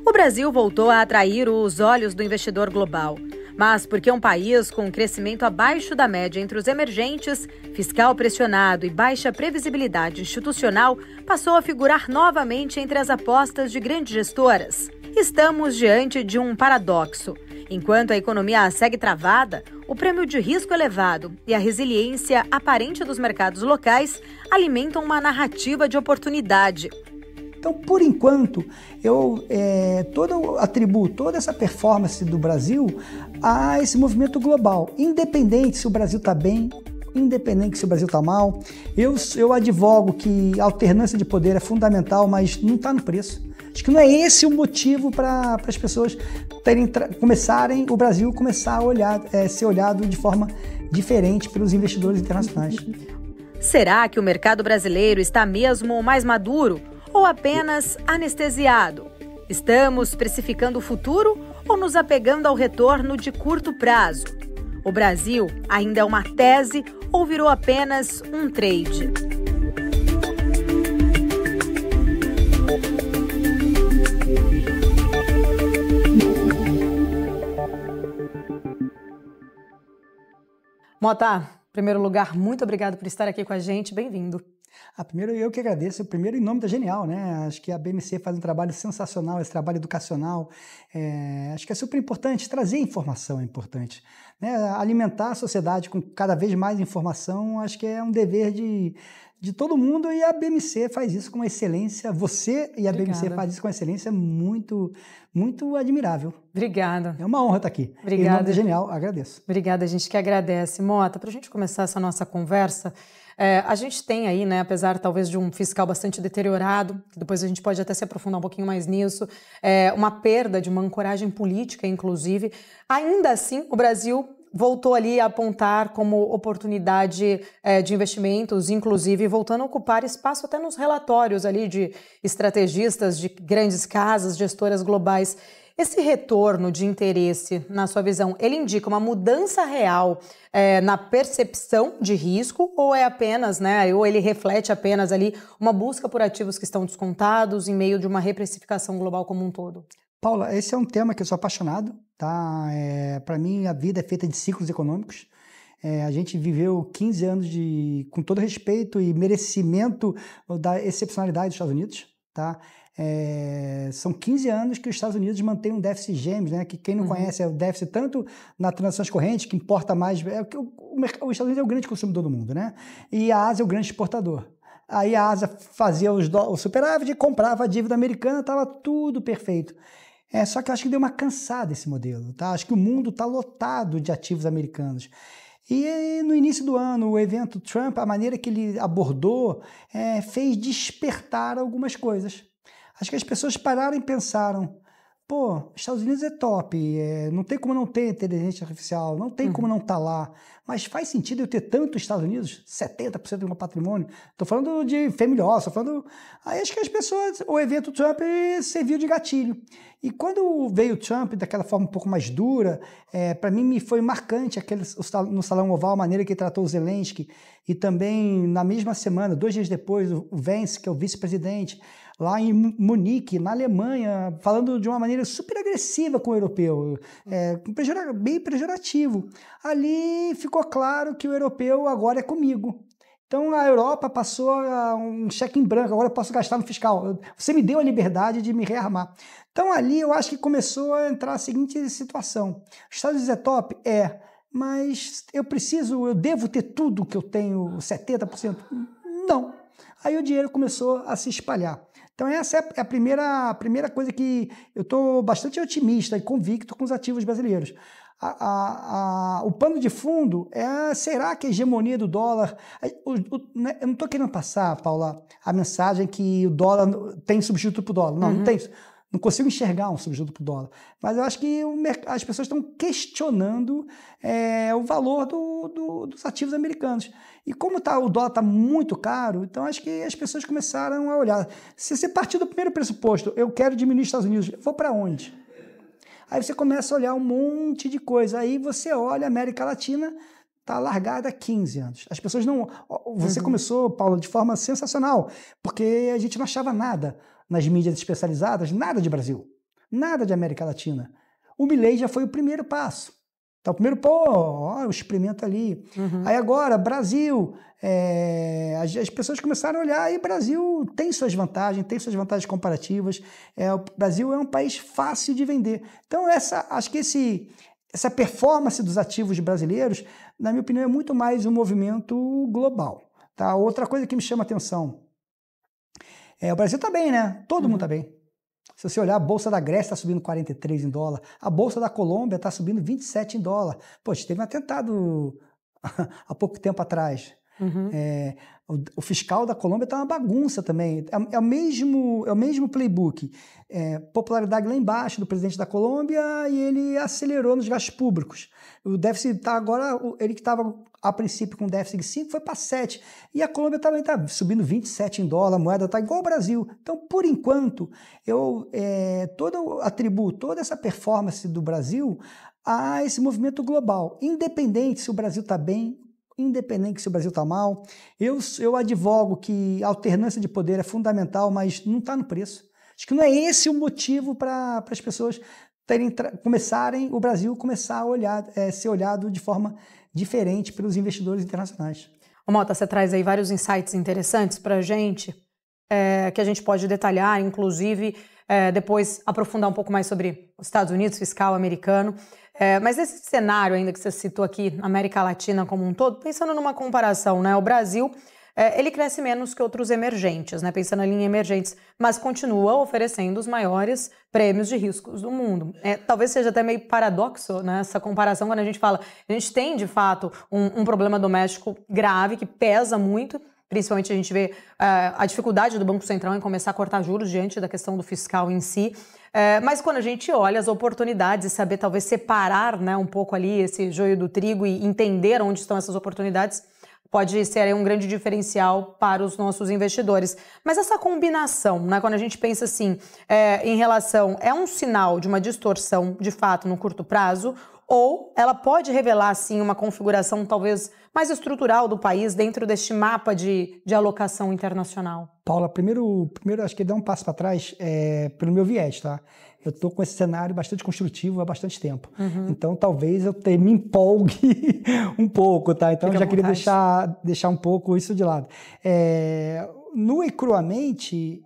O Brasil voltou a atrair os olhos do investidor global. Mas porque um país com crescimento abaixo da média entre os emergentes, fiscal pressionado e baixa previsibilidade institucional, passou a figurar novamente entre as apostas de grandes gestoras. Estamos diante de um paradoxo. Enquanto a economia segue travada, o prêmio de risco elevado e a resiliência aparente dos mercados locais alimentam uma narrativa de oportunidade. Então, por enquanto, eu atribuo toda essa performance do Brasil a esse movimento global. Independente se o Brasil está bem, independente se o Brasil está mal, eu advogo que a alternância de poder é fundamental, mas não está no preço. Acho que não é esse o motivo para as pessoas o Brasil começar a ser olhado de forma diferente pelos investidores internacionais. Será que o mercado brasileiro está mesmo mais maduro ou apenas anestesiado? Estamos precificando o futuro ou nos apegando ao retorno de curto prazo? O Brasil ainda é uma tese ou virou apenas um trade? Mota, em primeiro lugar, muito obrigado por estar aqui com a gente. Bem-vindo. Primeiro eu que agradeço, primeiro em nome da Genial, né? Acho que a BMC faz um trabalho sensacional, esse trabalho educacional. Acho que é super importante, trazer informação é importante, né? Alimentar a sociedade com cada vez mais informação, acho que é um dever de todo mundo e a BMC faz isso com excelência. Você e a BMC faz isso com excelência muito, muito admirável. Obrigada. É uma honra estar aqui. Obrigada. Em nome da Genial, agradeço. Obrigada, a gente que agradece. Mota, para a gente começar essa nossa conversa, a gente tem aí, né, apesar talvez de um fiscal bastante deteriorado, que depois a gente pode até se aprofundar um pouquinho mais nisso, uma perda de uma ancoragem política, inclusive. Ainda assim, o Brasil voltou ali a apontar como oportunidade de investimentos, inclusive voltando a ocupar espaço até nos relatórios ali de estrategistas de grandes casas, gestoras globais. Esse retorno de interesse, na sua visão, ele indica uma mudança real na percepção de risco ou é apenas, né, ou ele reflete apenas ali uma busca por ativos que estão descontados em meio de uma reprecificação global como um todo? Paula, esse é um tema que eu sou apaixonado, tá? Para mim, a vida é feita de ciclos econômicos. A gente viveu 15 anos com todo respeito e merecimento da excepcionalidade dos Estados Unidos, tá? São 15 anos que os Estados Unidos mantêm um déficit gêmeos, né? Que quem não conhece é o déficit tanto nas transações correntes, que importa mais, os Estados Unidos é o grande consumidor do mundo, né? E a Ásia é o grande exportador. Aí a Ásia fazia o superávit e comprava a dívida americana, estava tudo perfeito. Só que eu acho que deu uma cansada esse modelo, tá? Acho que o mundo está lotado de ativos americanos. E no início do ano, o evento Trump, a maneira que ele abordou, fez despertar algumas coisas. Acho que as pessoas pararam e pensaram, Estados Unidos é top, não tem como não ter inteligência artificial, não tem como não estar lá, mas faz sentido eu ter tanto Estados Unidos, 70% do meu patrimônio, estou falando de family office, aí acho que as pessoas, o evento Trump serviu de gatilho, e quando veio o Trump daquela forma um pouco mais dura, para mim me foi marcante no Salão Oval, a maneira que ele tratou o Zelensky, e também na mesma semana, 2 dias depois, o Vance, que é o vice-presidente, lá em Munique, na Alemanha, falando de uma maneira super agressiva com o europeu, bem pejorativo. Ali ficou claro que o europeu agora é comigo. Então a Europa passou a um cheque em branco, agora eu posso gastar no fiscal. Você me deu a liberdade de me rearmar. Então ali eu acho que começou a entrar a seguinte situação. Os Estados Unidos é top? Mas eu devo ter tudo que eu tenho, 70%? Não. Aí o dinheiro começou a se espalhar. Então essa é a primeira coisa que eu estou bastante otimista e convicto com os ativos brasileiros. O pano de fundo será que a hegemonia do dólar... Eu não estou querendo passar, Paula, a mensagem que o dólar tem substituto para o dólar. Não, não tem isso. Não consigo enxergar um substituto para o dólar. Mas eu acho que as pessoas estão questionando o valor dos ativos americanos. E como o dólar está muito caro, então acho que as pessoas começaram a olhar. Se você partir do primeiro pressuposto, eu quero diminuir os Estados Unidos, vou para onde? Aí você começa a olhar um monte de coisa. Aí você olha a América Latina, está largada há 15 anos. As pessoas não... Você começou, Paulo, de forma sensacional, porque a gente não achava nada nas mídias especializadas, nada de Brasil. nada de América Latina. O Milei já foi o primeiro passo. Então, primeiro, eu experimento ali. Aí agora, Brasil, as pessoas começaram a olhar e o Brasil tem suas vantagens comparativas. O Brasil é um país fácil de vender. Então, acho que essa performance dos ativos brasileiros, na minha opinião, é muito mais um movimento global. Tá? Outra coisa que me chama a atenção, o Brasil está bem, né? Todo mundo está bem. Se você olhar, a Bolsa da Grécia está subindo 43 em dólar, a Bolsa da Colômbia está subindo 27 em dólar. Poxa, teve um atentado há pouco tempo atrás. O fiscal da Colômbia está uma bagunça também. É o mesmo playbook. Popularidade lá embaixo do presidente da Colômbia e ele acelerou nos gastos públicos. O déficit está agora, ele que estava a princípio com déficit de 5 foi para 7. E a Colômbia também está subindo 27 em dólar, a moeda está igual ao Brasil. Então, por enquanto, eu atribuo toda essa performance do Brasil a esse movimento global. Independente se o Brasil está bem, independente se o Brasil está mal, eu advogo que a alternância de poder é fundamental, mas não está no preço. Acho que não é esse o motivo para as pessoas o Brasil começar a ser olhado de forma diferente pelos investidores internacionais. Ô Mota, você traz aí vários insights interessantes para a gente, que a gente pode detalhar, inclusive depois aprofundar um pouco mais sobre os Estados Unidos, fiscal americano. Mas esse cenário ainda que você citou aqui, América Latina como um todo, pensando numa comparação, né? O Brasil, ele cresce menos que outros emergentes, né? Pensando ali em emergentes, mas continua oferecendo os maiores prêmios de riscos do mundo. Talvez seja até meio paradoxo, né, essa comparação quando a gente fala, a gente tem de fato um problema doméstico grave que pesa muito. Principalmente a gente vê a dificuldade do Banco Central em começar a cortar juros diante da questão do fiscal em si. Mas quando a gente olha as oportunidades e saber talvez separar, né, um pouco ali esse joio do trigo e entender onde estão essas oportunidades, pode ser aí um grande diferencial para os nossos investidores. Mas essa combinação, né, quando a gente pensa assim, em relação, é um sinal de uma distorção de fato no curto prazo, ou ela pode revelar, sim, uma configuração talvez mais estrutural do país dentro deste mapa de alocação internacional? Paula, primeiro acho que dá um passo para trás pelo meu viés, tá? Eu estou com esse cenário bastante construtivo há bastante tempo. Então, talvez eu me empolgue um pouco, tá? Então, eu já queria deixar um pouco isso de lado. Nua e cruamente,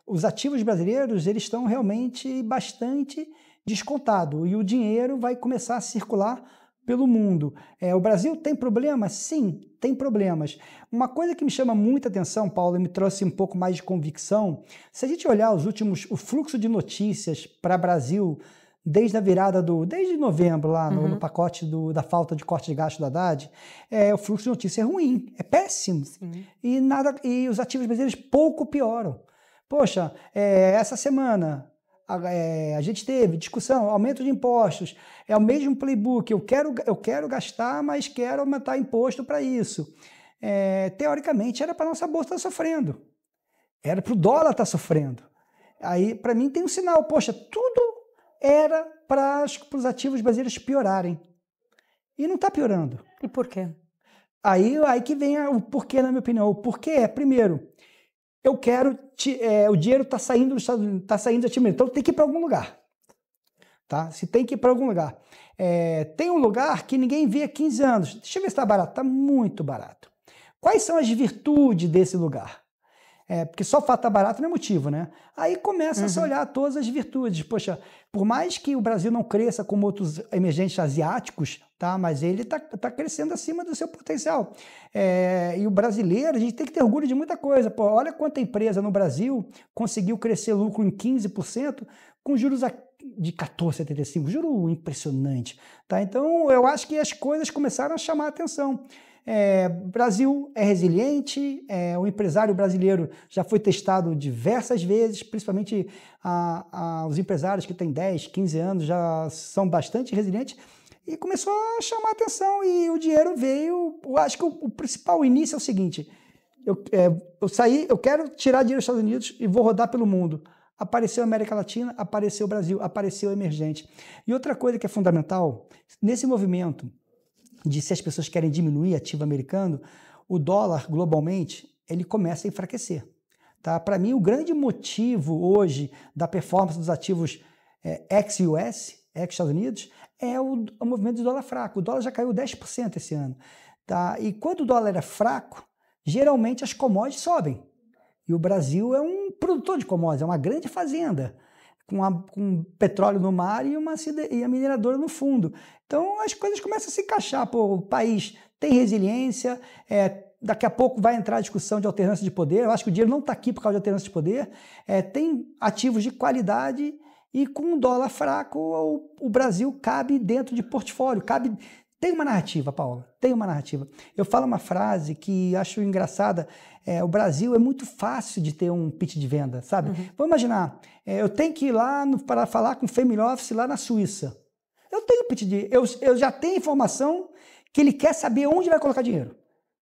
os ativos brasileiros, eles estão realmente bastante descontado e o dinheiro vai começar a circular pelo mundo. O Brasil tem problemas? Sim, tem problemas. Uma coisa que me chama muita atenção, Paulo, e me trouxe um pouco mais de convicção, se a gente olhar o fluxo de notícias para o Brasil desde a virada desde novembro, lá no pacote da falta de corte de gasto da Haddad, o fluxo de notícias é ruim, é péssimo. E os ativos brasileiros pouco pioram. Poxa, essa semana a gente teve discussão, aumento de impostos, é o mesmo playbook, eu quero gastar, mas quero aumentar imposto para isso. Teoricamente, era para a nossa bolsa estar sofrendo, era para o dólar estar sofrendo. Aí, para mim, tem um sinal, poxa, tudo era para os ativos brasileiros piorarem. E não está piorando. E por quê? Aí que vem o porquê, na minha opinião. O porquê é, primeiro, o dinheiro está saindo dos Estados Unidos, está saindo da China, então tem que ir para algum lugar. Tá? Se tem que ir para algum lugar. Tem um lugar que ninguém vê há 15 anos. Deixa eu ver se está barato. Está muito barato. Quais são as virtudes desse lugar? Porque só o fato de estar barato não é motivo, né? Aí começa a se olhar todas as virtudes. Poxa, por mais que o Brasil não cresça como outros emergentes asiáticos, tá? Mas ele está crescendo acima do seu potencial. E o brasileiro, a gente tem que ter orgulho de muita coisa. Pô, olha quanta empresa no Brasil conseguiu crescer lucro em 15% com juros de 14,75%. Juro impressionante. Tá? Então, eu acho que as coisas começaram a chamar a atenção. Brasil é resiliente, o empresário brasileiro já foi testado diversas vezes, principalmente os empresários que têm 10, 15 anos já são bastante resilientes e começou a chamar a atenção e o dinheiro veio. Eu acho que o principal início é o seguinte, eu quero tirar dinheiro dos Estados Unidos e vou rodar pelo mundo. Apareceu a América Latina, apareceu o Brasil, apareceu o emergente. E outra coisa que é fundamental, nesse movimento de se as pessoas querem diminuir ativo americano, o dólar globalmente ele começa a enfraquecer. Tá? Para mim, o grande motivo hoje da performance dos ativos ex-US, ex-Estados Unidos, é o movimento do dólar fraco. O dólar já caiu 10% esse ano. Tá? E quando o dólar é fraco, geralmente as commodities sobem. E o Brasil é um produtor de commodities, é uma grande fazenda, com petróleo no mar e a mineradora no fundo. Então as coisas começam a se encaixar. Pô, o país tem resiliência, daqui a pouco vai entrar a discussão de alternância de poder. Eu acho que o dinheiro não está aqui por causa de alternância de poder. Tem ativos de qualidade e com um dólar fraco o Brasil cabe dentro de portfólio, Tem uma narrativa, Paula, tem uma narrativa. Eu falo uma frase que acho engraçada, o Brasil é muito fácil de ter um pitch de venda, sabe? Vamos imaginar, eu tenho que ir lá para falar com o Family Office lá na Suíça. Eu tenho pitch eu já tenho informação que ele quer saber onde vai colocar dinheiro.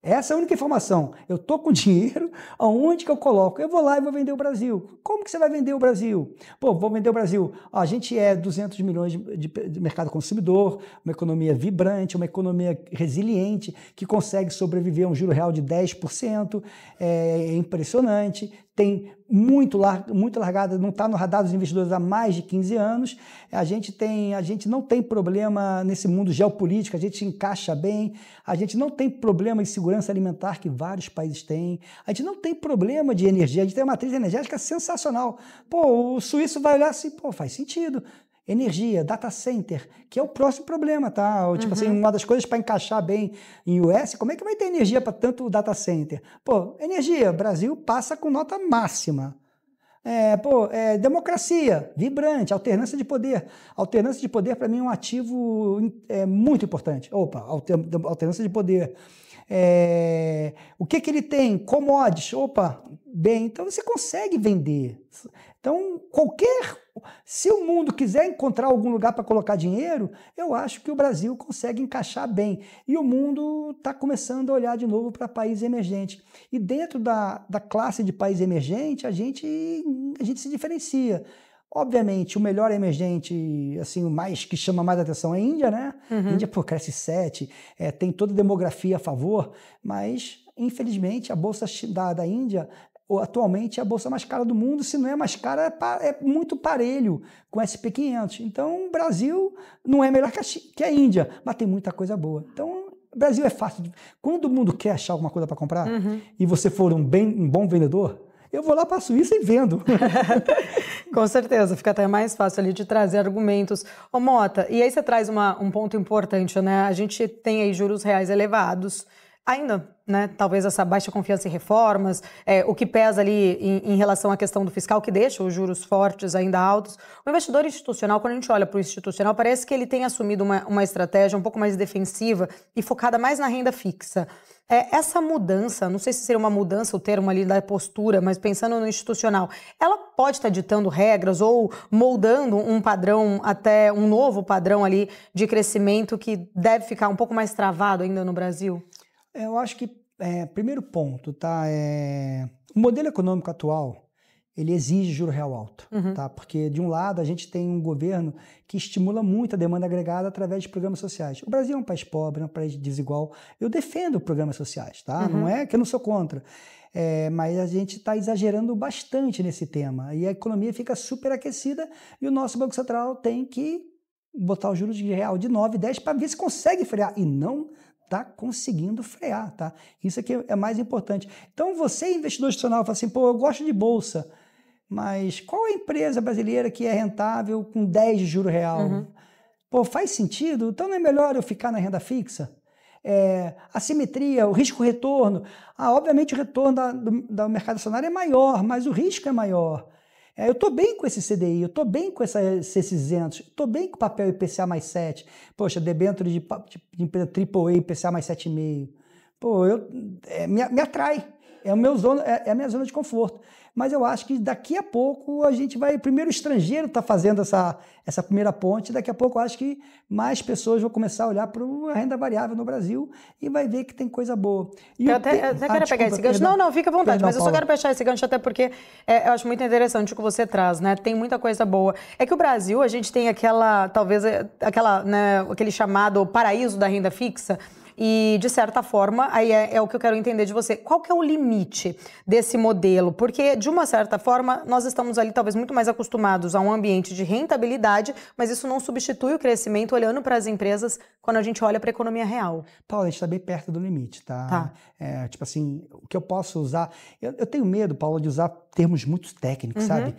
Essa é a única informação. Eu estou com dinheiro, aonde que eu coloco? Eu vou lá e vou vender o Brasil. Como que você vai vender o Brasil? Pô, vou vender o Brasil. A gente é 200 milhões de mercado consumidor, uma economia vibrante, uma economia resiliente, que consegue sobreviver a um juro real de 10%. É impressionante. Tem muito largada, não está no radar dos investidores há mais de 15 anos. A gente não tem problema nesse mundo geopolítico, a gente se encaixa bem, a gente não tem problema de segurança alimentar que vários países têm, a gente não tem problema de energia, a gente tem uma matriz energética sensacional. Pô, o suíço vai olhar assim, pô, faz sentido. Energia, data center, que é o próximo problema, tá? Tipo assim, uma das coisas para encaixar bem em US, como é que vai ter energia para tanto data center? Pô, energia, Brasil passa com nota máxima. Democracia, vibrante, alternância de poder. Alternância de poder, para mim, é um ativo muito importante. Opa, alternância de poder. O que ele tem? Commodities. Opa, bem, então você consegue vender. Então, se o mundo quiser encontrar algum lugar para colocar dinheiro, eu acho que o Brasil consegue encaixar bem. E o mundo está começando a olhar de novo para países emergentes. E dentro da classe de país emergente, a gente se diferencia. Obviamente, o melhor emergente, assim, o mais que chama mais atenção é a Índia, né? A Índia, cresce 7, tem toda a demografia a favor, mas, infelizmente, a bolsa da Índia atualmente é a bolsa mais cara do mundo, se não é mais cara, é muito parelho com o SP500. Então, o Brasil não é melhor que a Índia, mas tem muita coisa boa. Então, o Brasil é fácil. Quando o mundo quer achar alguma coisa para comprar, e você for um bom vendedor, eu vou lá para a Suíça e vendo. Com certeza, fica até mais fácil ali de trazer argumentos. Ô Mota, e aí você traz um ponto importante, né? A gente tem aí juros reais elevados, ainda, né, talvez essa baixa confiança em reformas, o que pesa ali em relação à questão do fiscal, que deixa os juros fortes ainda altos. O investidor institucional, quando a gente olha para o institucional, parece que ele tem assumido uma estratégia um pouco mais defensiva e focada mais na renda fixa. Essa mudança, não sei se seria uma mudança o termo ali da postura, mas pensando no institucional, ela pode estar ditando regras ou moldando um padrão, até um novo padrão ali de crescimento que deve ficar um pouco mais travado ainda no Brasil? Eu acho que, primeiro ponto, tá? O modelo econômico atual, ele exige juro real alto, tá? Porque, de um lado, a gente tem um governo que estimula muito a demanda agregada através de programas sociais. O Brasil é um país pobre, é um país desigual. Eu defendo programas sociais, tá? Não é que eu não sou contra. Mas a gente está exagerando bastante nesse tema. E a economia fica superaquecida e o nosso Banco Central tem que botar o juros de real de 9, 10 para ver se consegue frear. E não está conseguindo frear, tá? Isso aqui é mais importante. Então, você, investidor institucional, fala assim, pô, eu gosto de bolsa, mas qual é a empresa brasileira que é rentável com 10 de juro real? Pô, faz sentido? Então não é melhor eu ficar na renda fixa? A simetria, o risco-retorno. Obviamente o retorno do mercado acionário é maior, mas o risco é maior. Eu estou bem com esse CDI, eu estou bem com esses isentos, estou bem com o papel IPCA mais 7. Poxa, debênture de empresa AAA IPCA mais 7,5. Pô, me atrai. É a minha zona de conforto. Mas eu acho que daqui a pouco a gente vai... Primeiro o estrangeiro está fazendo essa primeira ponte, daqui a pouco eu acho que mais pessoas vão começar a olhar para a renda variável no Brasil e vai ver que tem coisa boa. Eu até quero pegar esse gancho. Não, fica à vontade, mas eu só quero fechar esse gancho até porque eu acho muito interessante o que você traz, né? Tem muita coisa boa. É que o Brasil, a gente tem aquele chamado paraíso da renda fixa. E, de certa forma, aí é o que eu quero entender de você. Qual que é o limite desse modelo? Porque, de uma certa forma, nós estamos ali talvez muito mais acostumados a um ambiente de rentabilidade, mas isso não substitui o crescimento olhando para as empresas quando a gente olha para a economia real. Paula, a gente está bem perto do limite, tá? Tipo assim, o que eu posso usar... Eu tenho medo, Paula, de usar termos muito técnicos, sabe?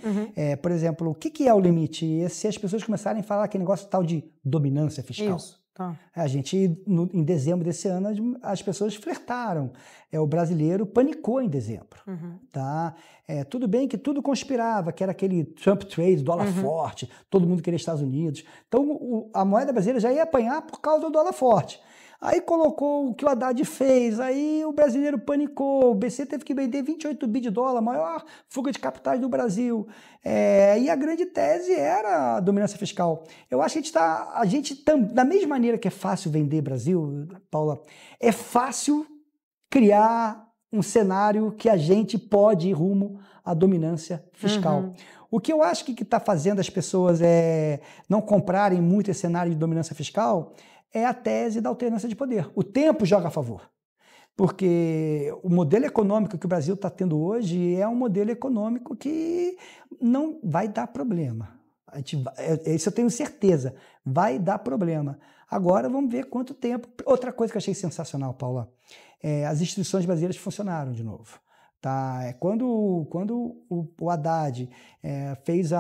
Por exemplo, o que é o limite? É se as pessoas começarem a falar aquele negócio tal de dominância fiscal. Isso. Tá. A gente, em dezembro desse ano, as pessoas flertaram. O brasileiro panicou em dezembro. Tá? Tudo bem que tudo conspirava, que era aquele Trump trade, dólar forte, todo mundo queria Estados Unidos. Então, a moeda brasileira já ia apanhar por causa do dólar forte. Aí colocou o que o Haddad fez, aí o brasileiro panicou, o BC teve que vender 28 bi de dólar, a maior fuga de capitais do Brasil. E a grande tese era a dominância fiscal. Eu acho que a gente da mesma maneira que é fácil vender Brasil, Paula, é fácil criar um cenário que a gente pode ir rumo à dominância fiscal. O que eu acho que está fazendo as pessoas não comprarem muito esse cenário de dominância fiscal é a tese da alternância de poder. O tempo joga a favor. Porque o modelo econômico que o Brasil está tendo hoje é um modelo econômico que não vai dar problema. Isso eu tenho certeza. Vai dar problema. Agora vamos ver quanto tempo. Outra coisa que eu achei sensacional, Paula, as instituições brasileiras funcionaram de novo. Tá? Quando o Haddad fez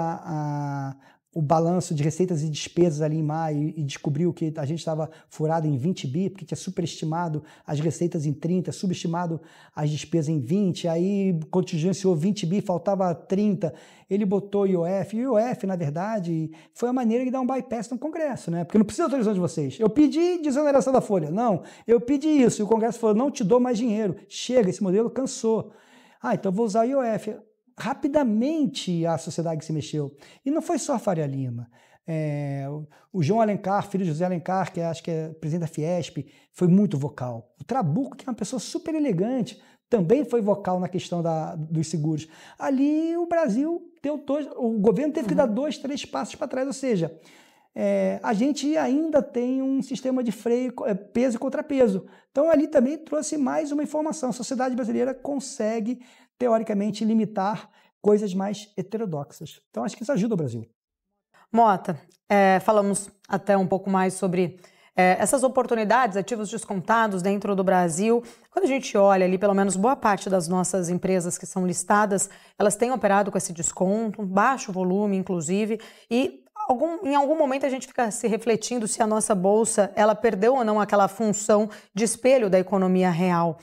o balanço de receitas e despesas ali em maio e descobriu que a gente estava furado em 20 bi, porque tinha superestimado as receitas em 30, subestimado as despesas em 20, aí contingenciou 20 bi, faltava 30, ele botou IOF. E o IOF, na verdade, foi a maneira de dar um bypass no Congresso, né? Porque não precisa autorização de vocês. Eu pedi desoneração da folha. Não, eu pedi isso. E o Congresso falou, não te dou mais dinheiro. Chega, esse modelo cansou. Então vou usar o IOF. Rapidamente a sociedade se mexeu. E não foi só a Faria Lima. O João Alencar, filho de José Alencar, que acho que é presidente da Fiesp, foi muito vocal. O Trabuco, que é uma pessoa super elegante, também foi vocal na questão dos seguros. Ali o Brasil o governo teve que dar 2, 3 passos para trás, ou seja, a gente ainda tem um sistema de freio, peso e contrapeso. Então ali também trouxe mais uma informação. A sociedade brasileira consegue teoricamente, limitar coisas mais heterodoxas. Então, acho que isso ajuda o Brasil. Mota, falamos até um pouco mais sobre essas oportunidades, ativos descontados dentro do Brasil. Quando a gente olha ali, pelo menos boa parte das nossas empresas que são listadas, elas têm operado com esse desconto, baixo volume, inclusive, e em algum momento a gente fica se refletindo se a nossa bolsa ela perdeu ou não aquela função de espelho da economia real.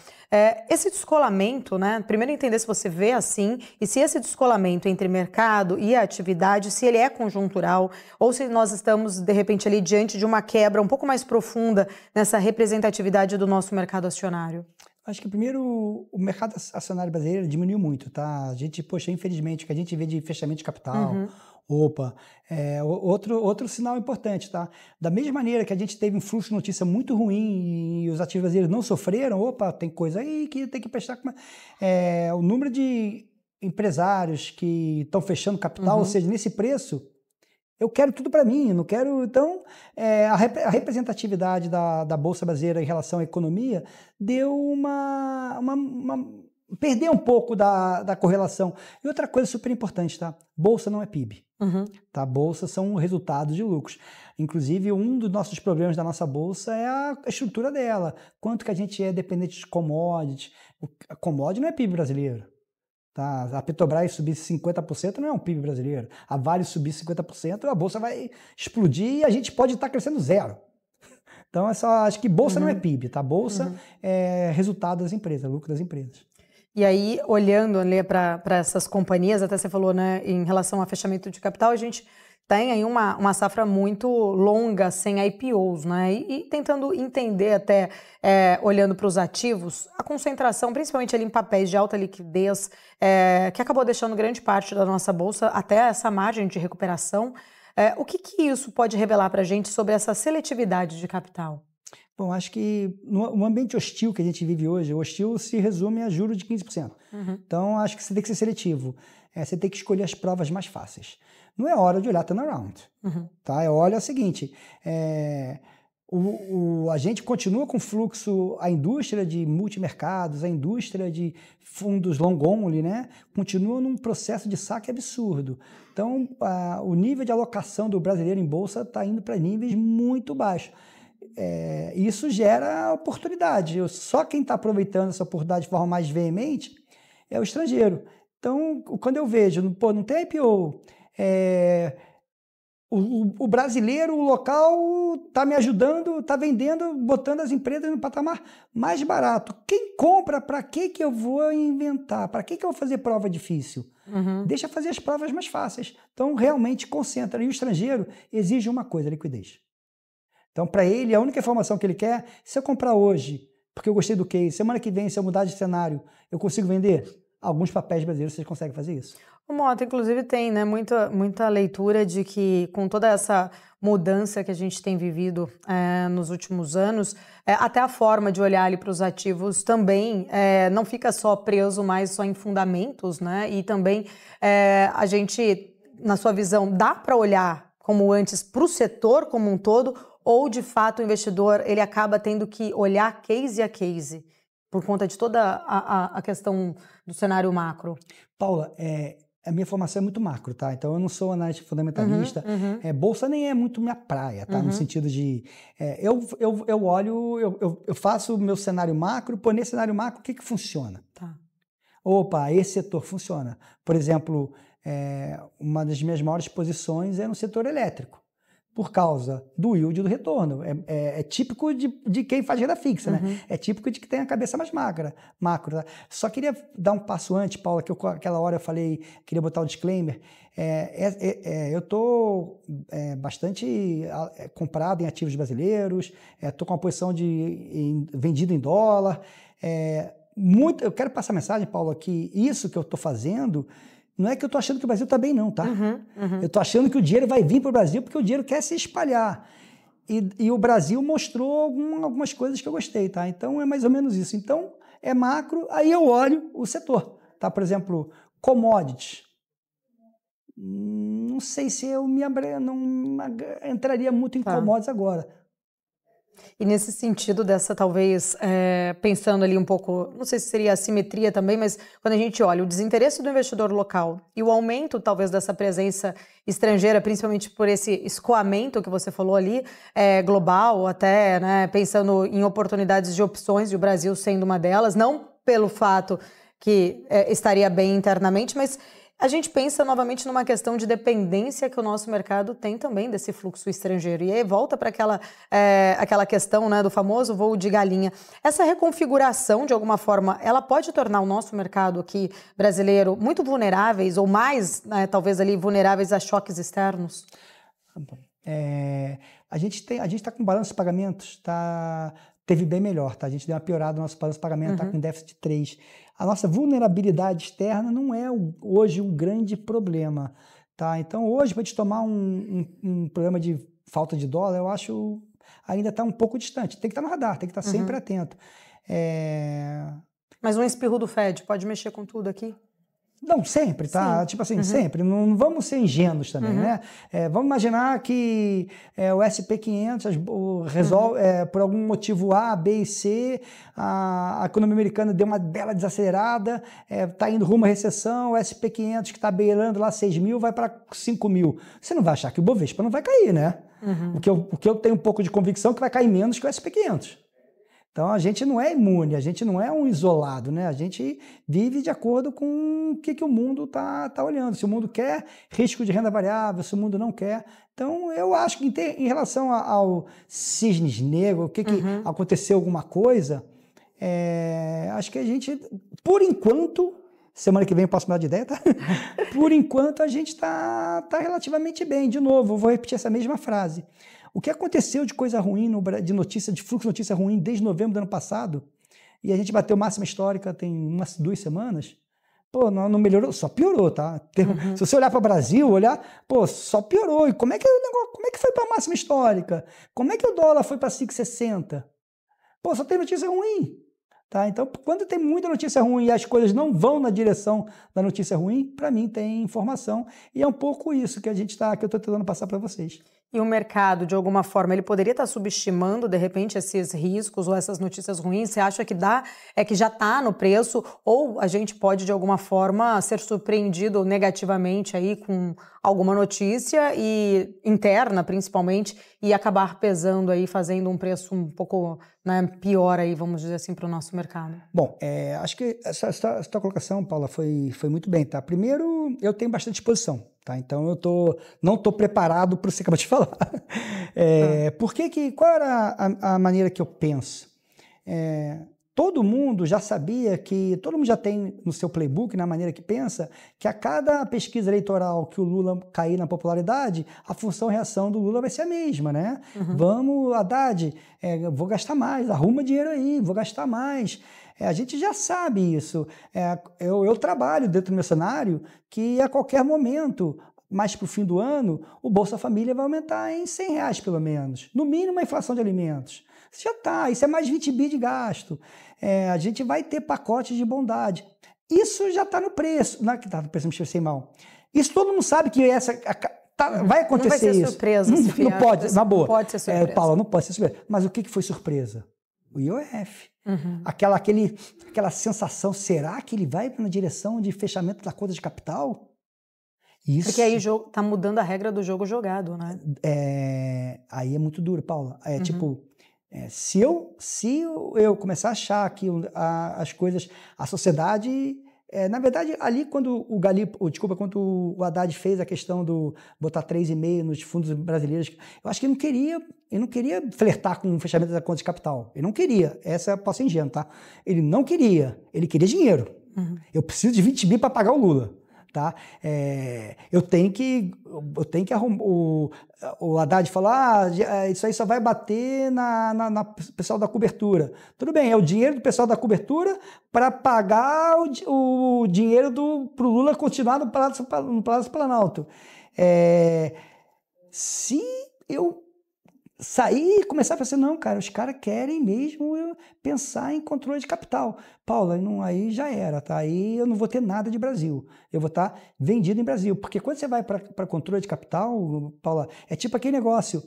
Esse descolamento, né? Primeiro entender se você vê assim e se esse descolamento entre mercado e a atividade, se ele é conjuntural ou se nós estamos, de repente, ali diante de uma quebra um pouco mais profunda nessa representatividade do nosso mercado acionário. Acho que primeiro o mercado acionário brasileiro diminuiu muito, tá? A gente, infelizmente, o que a gente vê de fechamento de capital, outro sinal importante, tá? Da mesma maneira que a gente teve um fluxo de notícia muito ruim e os ativos brasileiros não sofreram, tem coisa aí que tem que prestar... o número de empresários que estão fechando capital, ou seja, nesse preço, eu quero tudo para mim, não quero... Então, a representatividade da Bolsa Brasileira em relação à economia deu perdeu um pouco da correlação. E outra coisa super importante, tá? Bolsa não é PIB. Tá? Bolsa são resultados de lucros. Inclusive, um dos nossos problemas da nossa bolsa é a estrutura dela. Quanto que a gente é dependente de commodities. A commodity não é PIB brasileiro. Tá? A Petrobras subir 50% não é um PIB brasileiro. A Vale subir 50%, a bolsa vai explodir e a gente pode estar crescendo zero. Então, acho que bolsa não é PIB, tá? Bolsa é resultado das empresas, lucro das empresas. E aí, olhando ali para essas companhias, até você falou, né, em relação a fechamento de capital, a gente tem aí uma safra muito longa sem IPOs, né? E tentando entender até, olhando para os ativos, a concentração, principalmente ali em papéis de alta liquidez, que acabou deixando grande parte da nossa bolsa até essa margem de recuperação. O que isso pode revelar para a gente sobre essa seletividade de capital? Bom, acho que no ambiente hostil que a gente vive hoje, o hostil se resume a juros de 15%. Então, acho que você tem que ser seletivo. Você tem que escolher as provas mais fáceis. Não é hora de olhar turnaround. Tá? Olha o seguinte, A gente continua com fluxo, a indústria de multimercados, a indústria de fundos long only, né, continua num processo de saque absurdo. Então, o nível de alocação do brasileiro em bolsa está indo para níveis muito baixos. Isso gera oportunidade. Só quem está aproveitando essa oportunidade de forma mais veemente é o estrangeiro. Então, quando eu vejo, pô, não tem IPO, o brasileiro, o local, está me ajudando, está vendendo, botando as empresas no patamar mais barato. Quem compra, para que eu vou inventar? Para que eu vou fazer prova difícil? Uhum. Deixa fazer as provas mais fáceis. Então, realmente concentra. E o estrangeiro exige uma coisa, liquidez. Então, para ele, a única informação que ele quer, se eu comprar hoje, porque eu gostei do case, semana que vem, se eu mudar de cenário, eu consigo vender? Alguns papéis brasileiros vocês conseguem fazer isso. O Mota, inclusive, tem, né, muita leitura de que com toda essa mudança que a gente tem vivido nos últimos anos, até a forma de olhar ali para os ativos também não fica só preso mais só em fundamentos, né? E também a gente, na sua visão, dá para olhar como antes para o setor como um todo, ou de fato o investidor ele acaba tendo que olhar case a case por conta de toda a questão do cenário macro? Paula, a minha formação é muito macro, tá? Então eu não sou analista fundamentalista. Bolsa nem é muito minha praia, tá? No sentido de eu olho, eu faço o meu cenário macro, pô, nesse cenário macro o que funciona? Tá. Opa, esse setor funciona. Por exemplo, uma das minhas maiores posições é no setor elétrico, por causa do yield e do retorno. É típico de quem faz renda fixa, né? É típico de que tem a cabeça mais macro. Tá? Só queria dar um passo antes, Paula, que aquela hora eu falei, queria botar um disclaimer. Eu estou bastante comprado em ativos brasileiros, estou com uma posição vendido em dólar. Eu quero passar a mensagem, Paula, que isso que eu estou fazendo não é que eu estou achando que o Brasil está bem, não, tá? Eu estou achando que o dinheiro vai vir para o Brasil porque o dinheiro quer se espalhar. E o Brasil mostrou algumas coisas que eu gostei, tá? Então, é mais ou menos isso. Então, é macro, aí eu olho o setor, tá? Por exemplo, commodities. Não sei se eu não entraria muito em commodities agora. E nesse sentido dessa, talvez, pensando ali um pouco, não sei se seria assimetria também, mas quando a gente olha o desinteresse do investidor local e o aumento, talvez, dessa presença estrangeira, principalmente por esse escoamento que você falou ali, global, até, né, pensando em oportunidades de opções, e o Brasil sendo uma delas, não pelo fato que estaria bem internamente, mas a gente pensa novamente numa questão de dependência que o nosso mercado tem também desse fluxo estrangeiro. E aí volta para aquela questão, né, do famoso voo de galinha. Essa reconfiguração, de alguma forma, ela pode tornar o nosso mercado aqui brasileiro muito vulneráveis, ou mais, né, talvez ali, vulneráveis a choques externos? A gente está com balanço de pagamentos, teve bem melhor, tá? A gente deu uma piorada no nosso balanço de pagamento, está com déficit 3. A nossa vulnerabilidade externa não é hoje um grande problema, tá? Então, hoje, para a gente tomar um problema de falta de dólar, eu acho ainda está um pouco distante. Tem que estar no radar, tem que estar sempre atento. Mas um espirro do Fed pode mexer com tudo aqui? Não, sempre, tá? Sim. Tipo assim, sempre. Não vamos ser ingênuos também, né? Vamos imaginar que o SP500 resolve, por algum motivo A, B e C, a economia americana deu uma bela desacelerada, está indo rumo à recessão, o SP500 que está beirando lá 6 mil vai para 5 mil. Você não vai achar que o Bovespa não vai cair, né? O que eu tenho um pouco de convicção é que vai cair menos que o SP500. Então, a gente não é imune, a gente não é um isolado, né? A gente vive de acordo com o que o mundo tá olhando. Se o mundo quer risco de renda variável, se o mundo não quer. Então, eu acho que em relação ao cisnes negros, o que aconteceu alguma coisa, acho que a gente, por enquanto, semana que vem eu posso mudar de ideia, tá? Por enquanto, a gente tá relativamente bem. De novo, eu vou repetir essa mesma frase. O que aconteceu de coisa ruim, de fluxo de notícia ruim desde novembro do ano passado, e a gente bateu máxima histórica tem 2 semanas, pô, não melhorou, só piorou, tá? Se você olhar para o Brasil, só piorou. E como é que foi para a máxima histórica? Como é que o dólar foi para 5,60? Pô, só tem notícia ruim. Tá? Então, quando tem muita notícia ruim e as coisas não vão na direção da notícia ruim, para mim tem informação. E é um pouco isso que que eu estou tentando passar para vocês. E o mercado, de alguma forma, ele poderia estar subestimando, de repente, esses riscos ou essas notícias ruins? Você acha que que já está no preço, ou a gente pode, de alguma forma, ser surpreendido negativamente aí com alguma notícia e interna, principalmente, e acabar pesando aí, fazendo um preço um pouco, né, pior aí, vamos dizer assim, para o nosso mercado? Bom, acho que essa tua colocação, Paula, foi muito bem, tá? Primeiro, eu tenho bastante exposição, tá? Então, não estou preparado para o que você acabou de falar. Qual era a maneira que eu penso? Todo mundo já sabia todo mundo já tem no seu playbook, na maneira que pensa, que a cada pesquisa eleitoral que o Lula cair na popularidade, a função-reação do Lula vai ser a mesma, né? Uhum. Vamos, Haddad, vou gastar mais, arruma dinheiro aí, vou gastar mais. A gente já sabe isso. Eu trabalho dentro do meu cenário que a qualquer momento, mais para o fim do ano, o Bolsa Família vai aumentar em R$100 pelo menos. No mínimo a inflação de alimentos. Isso já está, isso é mais 20 bi de gasto. A gente vai ter pacotes de bondade. Isso já está no preço. Não é que está no preço, me expressei mal. Isso todo mundo sabe que vai acontecer isso. Não vai ser surpresa. Não pode, na boa. Não pode ser surpresa. Paula, não pode ser surpresa. Mas o que foi surpresa? O IOF. Uhum. Aquela sensação, será que ele vai na direção de fechamento da conta de capital? Isso. Porque aí tá mudando a regra do jogo jogado, né? Aí é muito duro, Paula. Tipo, se eu começar a achar que as coisas, a sociedade... na verdade, ali quando quando o Haddad fez a questão do botar 3,5 nos fundos brasileiros, eu acho que ele não queria flertar com o fechamento da conta de capital. Ele não queria. Essa eu posso ser ingênuo, tá? Ele não queria. Ele queria dinheiro. Uhum. Eu preciso de 20 bi para pagar o Lula. Tá? Eu tenho que arrumar. O Haddad falou: isso aí só vai bater na pessoal da cobertura. Tudo bem, é o dinheiro do pessoal da cobertura para pagar o dinheiro para o Lula continuar no Palácio Planalto. Se eu sair e começar a pensar, não, cara, os caras querem mesmo pensar em controle de capital. Paula, aí já era, tá? Aí eu não vou ter nada de Brasil. Eu vou estar vendido em Brasil. Porque quando você vai para controle de capital, Paula, é tipo aquele negócio,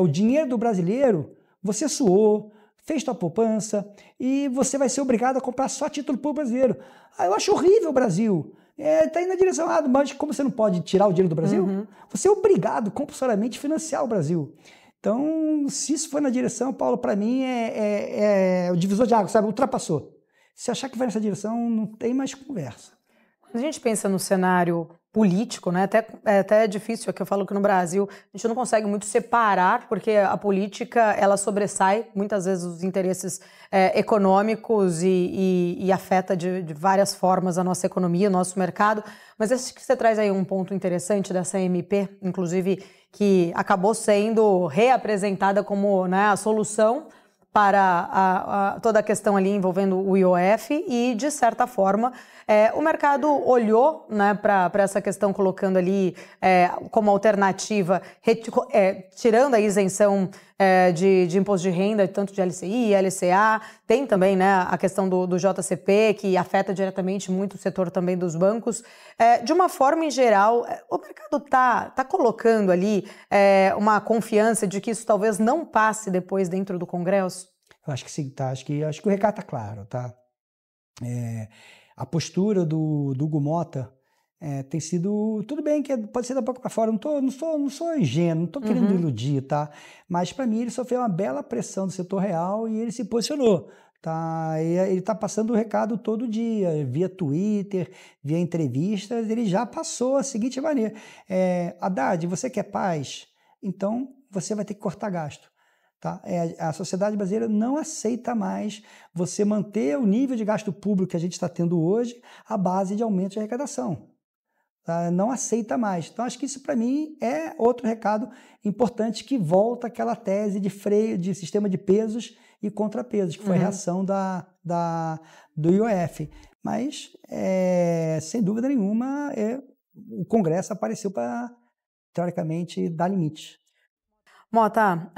o dinheiro do brasileiro, você suou, fez sua poupança e você vai ser obrigado a comprar só título público brasileiro. Eu acho horrível o Brasil. Está indo na direção errada, mas como você não pode tirar o dinheiro do Brasil, você é obrigado compulsoriamente a financiar o Brasil. Então, se isso for na direção, Paulo, para mim é o divisor de água, sabe? Ultrapassou. Se achar que vai nessa direção, não tem mais conversa. Quando a gente pensa no cenário político, né? Até é difícil, é que eu falo que no Brasil a gente não consegue muito separar, porque a política ela sobressai muitas vezes os interesses econômicos e afeta de várias formas a nossa economia, o nosso mercado. Mas acho que você traz aí um ponto interessante dessa MP, inclusive, que acabou sendo reapresentada como, né, a solução para toda a questão ali envolvendo o IOF e, de certa forma, o mercado olhou, né, para essa questão, colocando ali como alternativa, tirando a isenção de imposto de renda, tanto de LCI, LCA, tem também, né, a questão do JCP, que afeta diretamente muito o setor também dos bancos. De uma forma em geral, o mercado tá colocando ali uma confiança de que isso talvez não passe depois dentro do Congresso? Eu acho que sim, tá? Acho que o recado tá claro, tá? A postura do Hugo Mota tem sido... Tudo bem que pode ser da boca para fora, não sou ingênuo, não estou querendo iludir, tá? Mas, para mim, ele sofreu uma bela pressão do setor real e ele se posicionou, tá? Ele está passando o recado todo dia, via Twitter, via entrevistas, ele já passou a seguinte maneira: Haddad, você quer paz? Então, você vai ter que cortar gasto. Tá? A sociedade brasileira não aceita mais você manter o nível de gasto público que a gente está tendo hoje à base de aumento de arrecadação. Tá? Não aceita mais. Então, acho que isso, para mim, é outro recado importante que volta àquela tese de freio, de sistema de pesos e contrapesos, que foi a reação do IOF. Mas, sem dúvida nenhuma, o Congresso apareceu para, teoricamente, dar limite. Mota,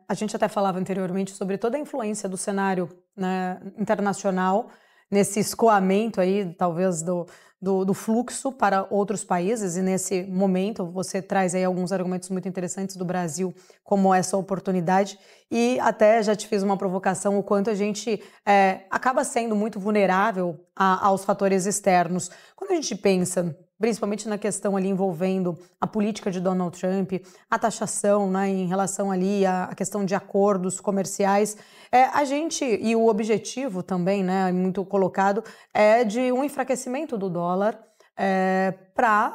a gente até falava anteriormente sobre toda a influência do cenário, né, internacional nesse escoamento aí, talvez, do fluxo para outros países, e nesse momento você traz aí alguns argumentos muito interessantes do Brasil como essa oportunidade, e até já te fiz uma provocação, o quanto a gente acaba sendo muito vulnerável aos fatores externos. Quando a gente pensa, principalmente na questão ali envolvendo a política de Donald Trump, a taxação, né, em relação ali à questão de acordos comerciais, a gente, e o objetivo também, né, muito colocado, é de um enfraquecimento do dólar,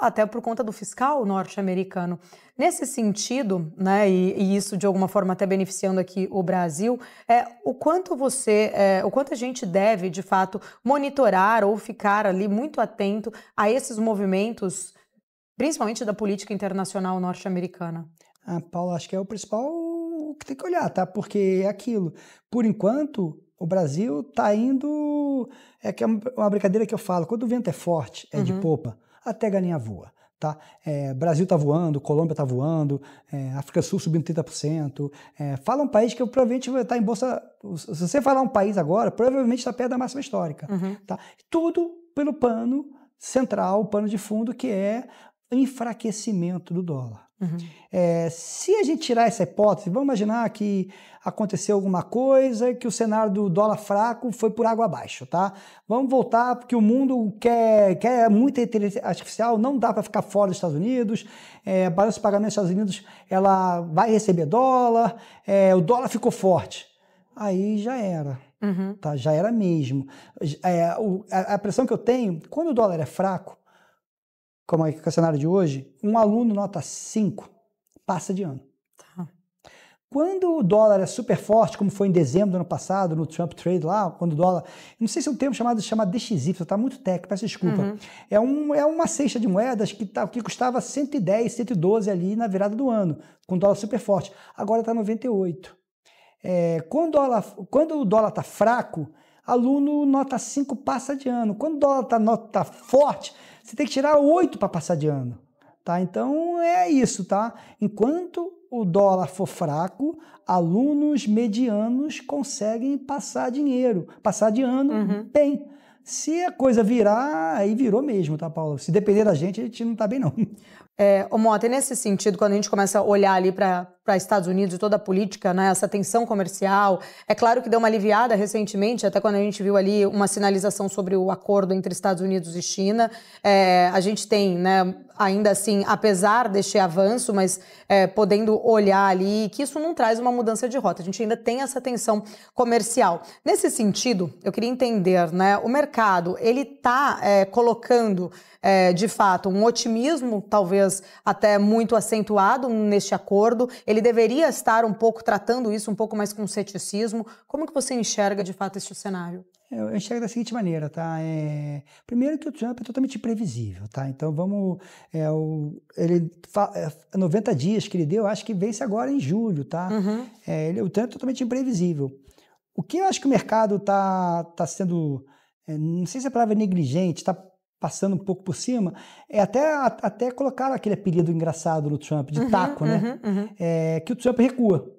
até por conta do fiscal norte-americano. Nesse sentido, né, e isso de alguma forma até beneficiando aqui o Brasil, o quanto a gente deve, de fato, monitorar ou ficar ali muito atento a esses movimentos, principalmente da política internacional norte-americana? Paulo, acho que é o principal que tem que olhar, tá? Porque é aquilo. Por enquanto, o Brasil está indo... que é uma brincadeira que eu falo. Quando o vento é forte, é de popa, até galinha voa. Tá? Brasil está voando, Colômbia está voando, África do Sul subindo 30%. Fala um país que provavelmente vai estar em bolsa... Se você falar um país agora, provavelmente está perto da máxima histórica. Tá? Tudo pelo pano central, o pano de fundo, que é enfraquecimento do dólar. Se a gente tirar essa hipótese, vamos imaginar que aconteceu alguma coisa, que o cenário do dólar fraco foi por água abaixo, tá? Vamos voltar porque o mundo quer muita inteligência artificial, não dá para ficar fora dos Estados Unidos, a balança de pagamento dos Estados Unidos ela vai receber dólar, o dólar ficou forte. Aí já era. Tá? Já era mesmo. A impressão que eu tenho, quando o dólar é fraco, como é o cenário de hoje, um aluno nota 5 passa de ano. Tá. Quando o dólar é super forte, como foi em dezembro do ano passado, no Trump Trade lá, quando o dólar... Não sei se é um termo chamado DXY, está muito técnico, peço desculpa. É uma cesta de moedas que custava 110, 112 ali na virada do ano, com o dólar super forte. Agora está 98. Quando o dólar está fraco, aluno nota 5 passa de ano. Quando o dólar tá forte, você tem que tirar 8 para passar de ano. Tá? Então é isso, tá? Enquanto o dólar for fraco, alunos medianos conseguem passar de ano bem. Se a coisa virar, aí virou mesmo, tá, Paula? Se depender da gente, a gente não tá bem, não. Mota, nesse sentido, quando a gente começa a olhar ali para Estados Unidos e toda a política, né, essa tensão comercial, é claro que deu uma aliviada recentemente, até quando a gente viu ali uma sinalização sobre o acordo entre Estados Unidos e China. A gente tem, né, ainda assim, apesar deste avanço, mas podendo olhar ali que isso não traz uma mudança de rota. A gente ainda tem essa tensão comercial. Nesse sentido, eu queria entender, né, o mercado, ele está colocando, de fato, um otimismo, talvez até muito acentuado neste acordo. Ele deveria estar um pouco tratando isso um pouco mais com ceticismo. Como que você enxerga, de fato, este cenário? Eu enxergo da seguinte maneira, tá? Primeiro que o Trump é totalmente imprevisível, tá? Então vamos... 90 dias que ele deu, acho que vence agora em julho, tá? O Trump é totalmente imprevisível. O que eu acho que o mercado tá sendo... não sei se a palavra é negligente, está passando um pouco por cima, até colocaram aquele apelido engraçado no Trump, de taco, né? Que o Trump recua.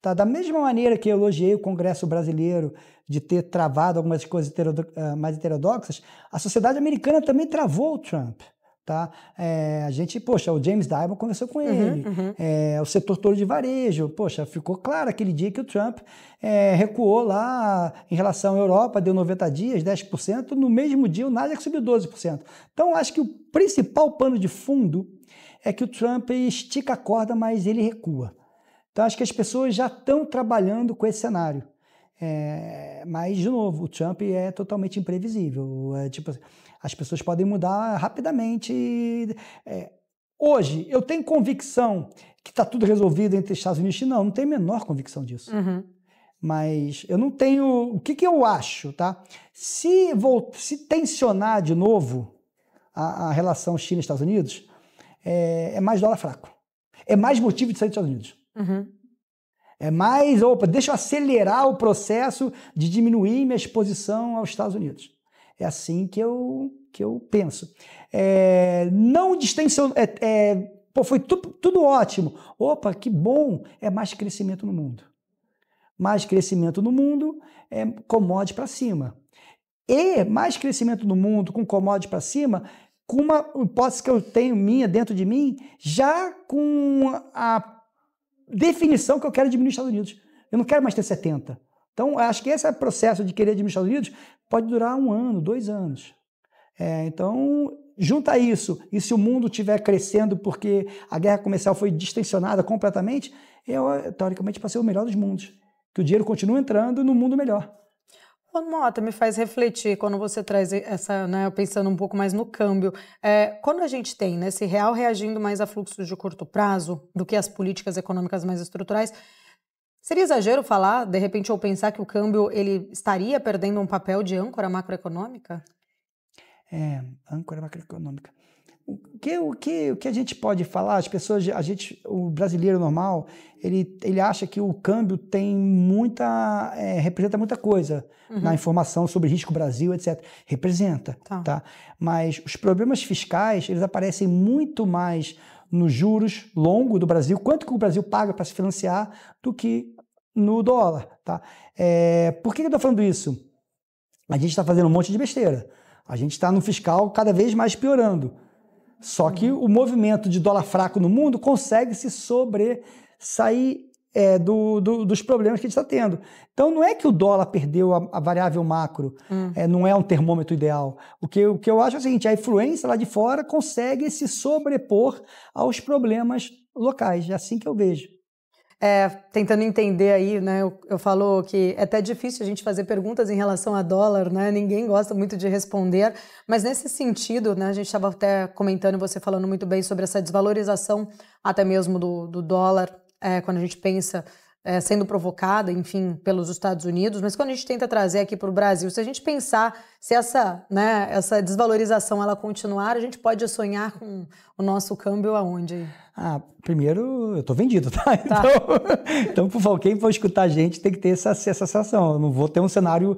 Tá? Da mesma maneira que eu elogiei o Congresso brasileiro de ter travado algumas coisas mais heterodoxas, a sociedade americana também travou o Trump. Tá? O James Dimon conversou com ele, o setor todo de varejo, ficou claro aquele dia que o Trump recuou lá em relação à Europa, deu 90 dias, 10%, no mesmo dia o Nasdaq subiu 12%. Então, acho que o principal pano de fundo é que o Trump estica a corda, mas ele recua. Então, acho que as pessoas já estão trabalhando com esse cenário. Mas, de novo, o Trump é totalmente imprevisível. As pessoas podem mudar rapidamente. Hoje, eu tenho convicção que está tudo resolvido entre Estados Unidos e China? Não tenho a menor convicção disso. Mas eu não tenho... O que eu acho, tá? Se tensionar de novo a relação China-Estados Unidos, é mais dólar fraco. É mais motivo de sair dos Estados Unidos. É mais, deixa eu acelerar o processo de diminuir minha exposição aos Estados Unidos. É assim que eu penso. Não distensionar... foi tudo ótimo. Que bom. É mais crescimento no mundo. Mais crescimento no mundo é commodity para cima. e mais crescimento no mundo, com commodities para cima, com uma hipótese que eu tenho minha dentro de mim, já com a definição que eu quero diminuir os Estados Unidos. Eu não quero mais ter 70. Então, acho que esse processo de querer diminuir os Estados Unidos pode durar 1 ano, 2 anos. Então, junta isso, e se o mundo estiver crescendo porque a guerra comercial foi distensionada completamente, teoricamente, para ser o melhor dos mundos. Que o dinheiro continua entrando no mundo melhor. Ô, Mota, me faz refletir quando você traz essa, né, pensando um pouco mais no câmbio. Quando a gente tem, né, esse real reagindo mais a fluxos de curto prazo do que as políticas econômicas mais estruturais, seria exagero falar, de repente, ou pensar que o câmbio ele estaria perdendo um papel de âncora macroeconômica? Âncora macroeconômica. O que a gente pode falar? As pessoas, o brasileiro normal, ele acha que o câmbio tem representa muita coisa na informação sobre risco Brasil, etc. Representa, tá? Mas os problemas fiscais, eles aparecem muito mais nos juros longos do Brasil, quanto que o Brasil paga para se financiar, do que no dólar, tá? Por que eu estou falando isso? A gente está fazendo um monte de besteira. A gente está no fiscal cada vez mais piorando. Só que o movimento de dólar fraco no mundo consegue se sobressair dos problemas que a gente está tendo. Então, não é que o dólar perdeu a variável macro, não é um termômetro ideal. O que eu acho é o seguinte, a influência lá de fora consegue se sobrepor aos problemas locais. É assim que eu vejo. Tentando entender aí, né, eu falo que é até difícil a gente fazer perguntas em relação a dólar, né, ninguém gosta muito de responder, mas nesse sentido, né, a gente estava até comentando, você falando muito bem sobre essa desvalorização até mesmo do dólar, quando a gente pensa sendo provocada, enfim, pelos Estados Unidos, mas quando a gente tenta trazer aqui para o Brasil, se a gente pensar se essa desvalorização ela continuar, a gente pode sonhar com o nosso câmbio aonde? Primeiro, eu tô vendido, tá? Então, por favor, quem for escutar a gente tem que ter essa sensação. Eu não vou ter um cenário,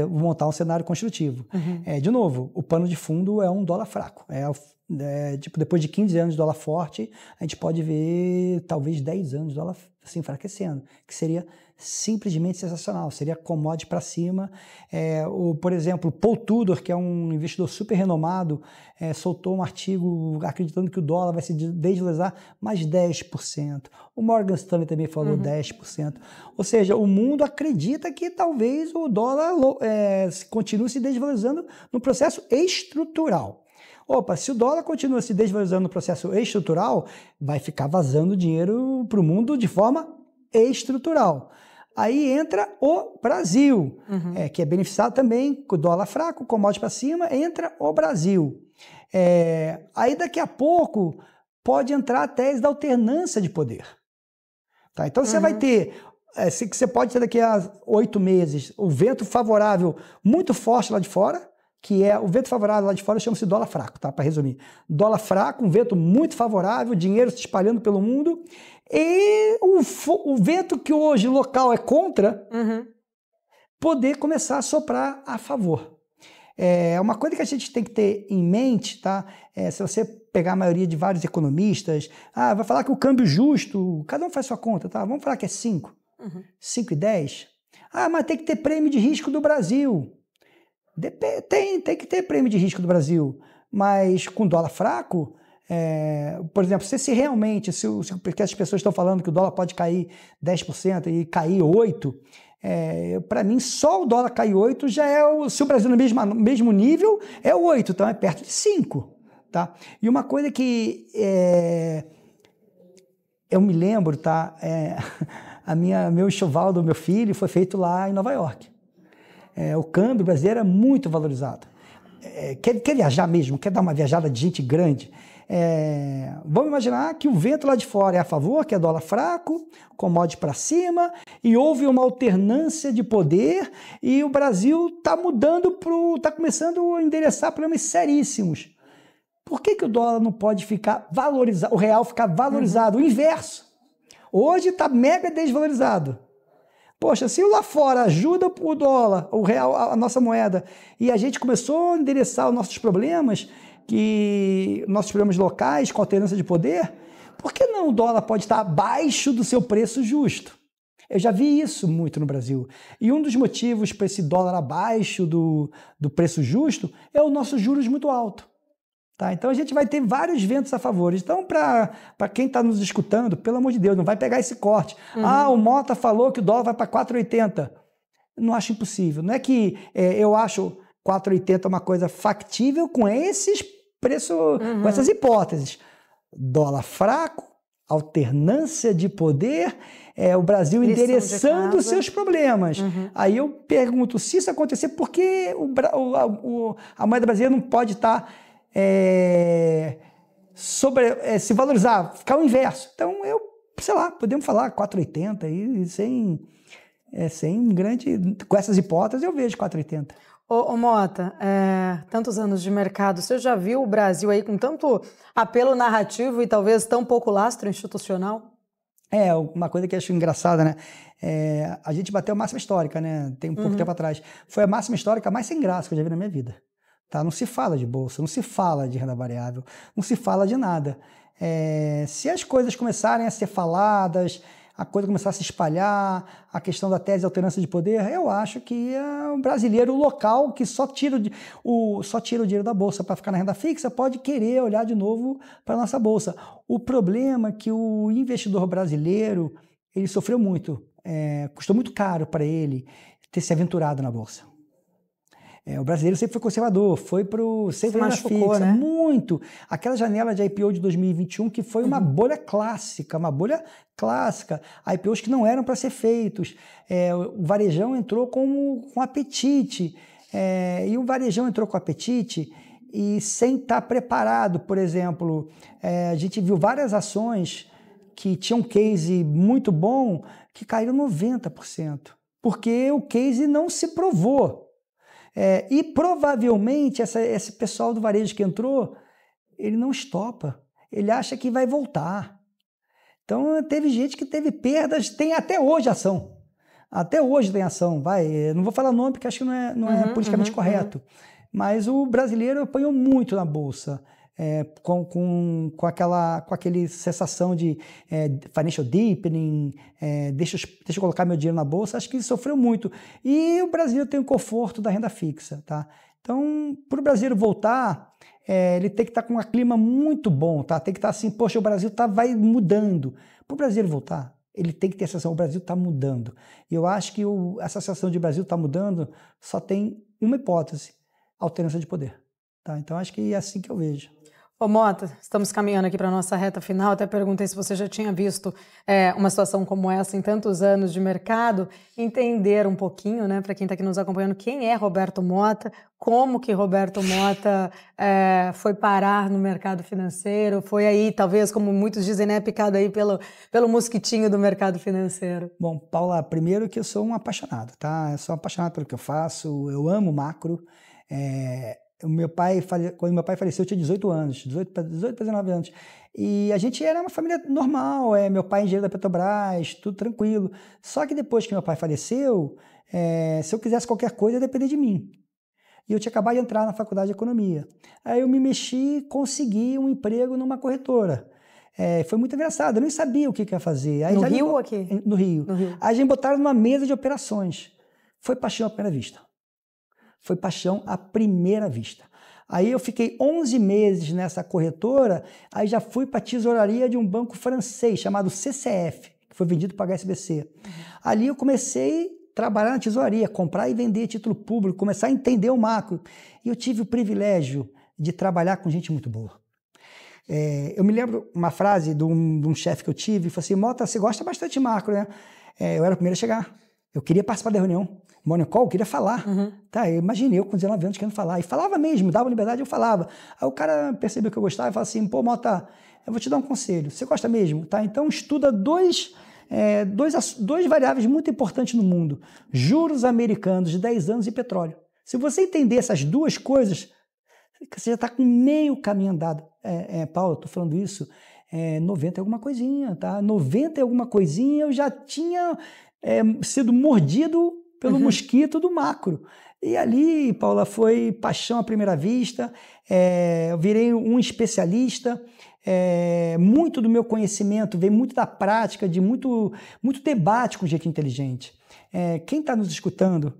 vou montar um cenário construtivo. De novo, o pano de fundo é um dólar fraco. Tipo, depois de 15 anos de dólar forte, a gente pode ver talvez 10 anos de dólar se enfraquecendo, que seria simplesmente sensacional, seria commodity para cima. Por exemplo, Paul Tudor, que é um investidor super renomado, soltou um artigo acreditando que o dólar vai se desvalorizar mais 10%. O Morgan Stanley também falou 10%. Ou seja, o mundo acredita que talvez o dólar continue se desvalorizando no processo estrutural. Se o dólar continua se desvalorizando no processo estrutural, vai ficar vazando dinheiro para o mundo de forma estrutural. Aí entra o Brasil, que é beneficiado também com o dólar fraco, commodity para cima, entra o Brasil. Aí daqui a pouco pode entrar a tese da alternância de poder. Tá? Então você vai ter, você pode ter daqui a 8 meses o vento favorável muito forte lá de fora, que o vento favorável lá de fora chama-se dólar fraco, tá? Para resumir. Dólar fraco, um vento muito favorável, dinheiro se espalhando pelo mundo, e o vento que hoje local é contra, poder começar a soprar a favor. Uma coisa que a gente tem que ter em mente, tá? Se você pegar a maioria de vários economistas, vai falar que o câmbio justo, cada um faz sua conta, tá? Vamos falar que é 5, 5,10. Mas tem que ter prêmio de risco do Brasil. Tem que ter prêmio de risco do Brasil, mas com dólar fraco, por exemplo, se realmente, porque as pessoas estão falando que o dólar pode cair 10% e cair 8%, para mim só o dólar cair 8% já se o Brasil no mesmo nível, é 8%, então é perto de 5%. Tá? E uma coisa que eu me lembro, tá? Meu enxoval do meu filho foi feito lá em Nova York. O câmbio brasileiro é muito valorizado. Quer viajar mesmo, quer dar uma viajada de gente grande. Vamos imaginar que o vento lá de fora é a favor, que é dólar fraco, commodity para cima, e houve uma alternância de poder, e o Brasil está está começando a endereçar problemas seríssimos. Por que o dólar não pode ficar valorizado, o real ficar valorizado? O inverso. Hoje está mega desvalorizado. Poxa, se lá fora ajuda o dólar, o real, a nossa moeda, e a gente começou a endereçar os nossos problemas locais com alternância de poder, por que não o dólar pode estar abaixo do seu preço justo? Eu já vi isso muito no Brasil. E um dos motivos para esse dólar abaixo do preço justo é o nosso juros muito alto. Tá? Então a gente vai ter vários ventos a favor. Então, para quem está nos escutando, pelo amor de Deus, não vai pegar esse corte. O Mota falou que o dólar vai para 4,80. Não acho impossível. Não é que eu acho 4,80 uma coisa factível com esses preços, com essas hipóteses. Dólar fraco, alternância de poder, o Brasil endereçando seus problemas. Aí eu pergunto, se isso acontecer, por que a moeda brasileira não pode estar se valorizar, ficar o inverso? Então, sei lá, podemos falar 4,80 aí, sem grande... Com essas hipóteses, eu vejo 4,80. Ô Mota, tantos anos de mercado, você já viu o Brasil aí com tanto apelo narrativo e talvez tão pouco lastro institucional? Uma coisa que eu acho engraçada, né? A gente bateu a máxima histórica, né? Tem um pouco tempo atrás. Foi a máxima histórica mais sem graça que eu já vi na minha vida. Tá? Não se fala de bolsa, não se fala de renda variável, não se fala de nada. Se as coisas começarem a ser faladas, a coisa começar a se espalhar, a questão da tese de alternância de poder, eu acho que o brasileiro local que só tira o dinheiro da bolsa para ficar na renda fixa pode querer olhar de novo para a nossa bolsa. O problema é que o investidor brasileiro, ele sofreu muito, custou muito caro para ele ter se aventurado na bolsa. O brasileiro sempre foi conservador, foi para o sempre renda fixa, né? Muito. Aquela janela de IPO de 2021 que foi uma bolha clássica, IPOs que não eram para ser feitos. O varejão entrou com apetite, e o varejão entrou com apetite e sem estar preparado. Por exemplo, a gente viu várias ações que tinham um case muito bom que caíram 90%, porque o case não se provou. E provavelmente esse pessoal do varejo que entrou, ele não estopa, ele acha que vai voltar. Então teve gente que teve perdas, tem até hoje ação. Até hoje tem ação, não vou falar nome porque acho que não é politicamente correto. Mas o brasileiro apanhou muito na bolsa. Com aquela sensação de financial deepening, deixa eu colocar meu dinheiro na bolsa, acho que ele sofreu muito. E o brasileiro tem o conforto da renda fixa. Tá? Então, para o brasileiro voltar, ele tem que estar com um clima muito bom, tá? Tem que estar assim, poxa, o Brasil vai mudando. Para o brasileiro voltar, ele tem que ter a sensação, o Brasil está mudando. E eu acho que essa sensação de Brasil está mudando só tem uma hipótese, alternância de poder. Tá? Então, acho que é assim que eu vejo. Ô Mota, estamos caminhando aqui para a nossa reta final, até perguntei se você já tinha visto uma situação como essa em tantos anos de mercado, entender um pouquinho, né, para quem está aqui nos acompanhando, quem é Roberto Mota, como que Roberto Mota foi parar no mercado financeiro, foi aí, talvez, como muitos dizem, né, picado aí pelo mosquitinho do mercado financeiro. Bom, Paula, primeiro que eu sou um apaixonado, tá? Eu sou apaixonado pelo que eu faço, eu amo macro. Quando meu pai faleceu, eu tinha 18 anos, 18 para 19 anos. E a gente era uma família normal, meu pai engenheiro da Petrobras, tudo tranquilo. Só que depois que meu pai faleceu, se eu quisesse qualquer coisa, ia depender de mim. E eu tinha acabado de entrar na faculdade de economia. Aí eu me mexi e consegui um emprego numa corretora. Foi muito engraçado, eu nem sabia o que ia fazer. Aí no Rio ou aqui? No Rio. Aí a gente botaram numa mesa de operações. Foi paixão à primeira vista. Foi paixão à primeira vista. Aí eu fiquei 11 meses nessa corretora, aí já fui para a tesouraria de um banco francês chamado CCF, que foi vendido para a HSBC. Ali eu comecei a trabalhar na tesouraria, comprar e vender título público, começar a entender o macro. E eu tive o privilégio de trabalhar com gente muito boa. Eu me lembro uma frase de um chefe que eu tive, falou assim, Mota, você gosta bastante de macro, né? Eu era o primeiro a chegar. Eu queria participar da reunião. Morning Call, eu queria falar. Tá, eu imaginei, eu com 19 anos querendo falar. E falava mesmo, me dava liberdade, eu falava. Aí o cara percebeu que eu gostava e falou assim, pô, Mota, eu vou te dar um conselho. Você gosta mesmo? Tá, então estuda dois variáveis muito importantes no mundo. Juros americanos de 10 anos e petróleo. Se você entender essas duas coisas, você já está com meio caminho andado. Paulo, eu estou falando isso, 90 e alguma coisinha, tá? 90 e alguma coisinha eu já tinha sido mordido pelo mosquito do macro. E ali, Paula, foi paixão à primeira vista, eu virei um especialista, muito do meu conhecimento veio muito da prática, de muito debate com gente inteligente. Quem está nos escutando,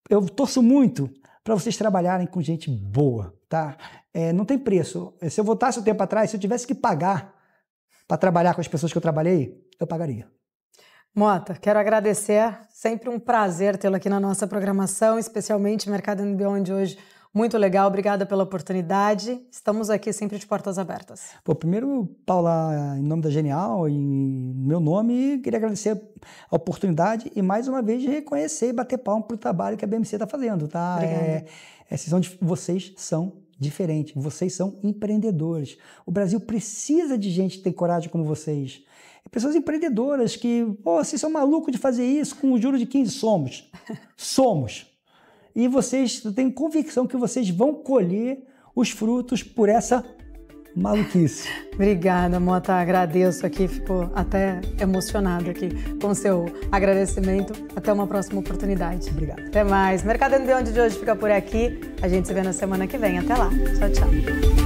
eu torço muito para vocês trabalharem com gente boa, tá? Não tem preço. Se eu voltasse um tempo atrás, se eu tivesse que pagar para trabalhar com as pessoas que eu trabalhei, eu pagaria. Mota, quero agradecer, sempre um prazer tê-lo aqui na nossa programação, especialmente Mercado and Beyond hoje, muito legal, obrigada pela oportunidade, estamos aqui sempre de portas abertas. Primeiro, Paula, em nome da Genial, em meu nome, queria agradecer a oportunidade e mais uma vez reconhecer e bater palma para o trabalho que a BMC está fazendo, tá? Vocês são diferentes, vocês são empreendedores, o Brasil precisa de gente que tem coragem como vocês. Pessoas empreendedoras que, vocês são malucos de fazer isso com o juro de 15, somos. E vocês, eu tenho convicção que vocês vão colher os frutos por essa maluquice. Obrigada, Mota, agradeço aqui, fico até emocionado aqui com o seu agradecimento. Até uma próxima oportunidade. Obrigado. Até mais. Mercado and Beyond de hoje fica por aqui, a gente se vê na semana que vem. Até lá. Tchau, tchau.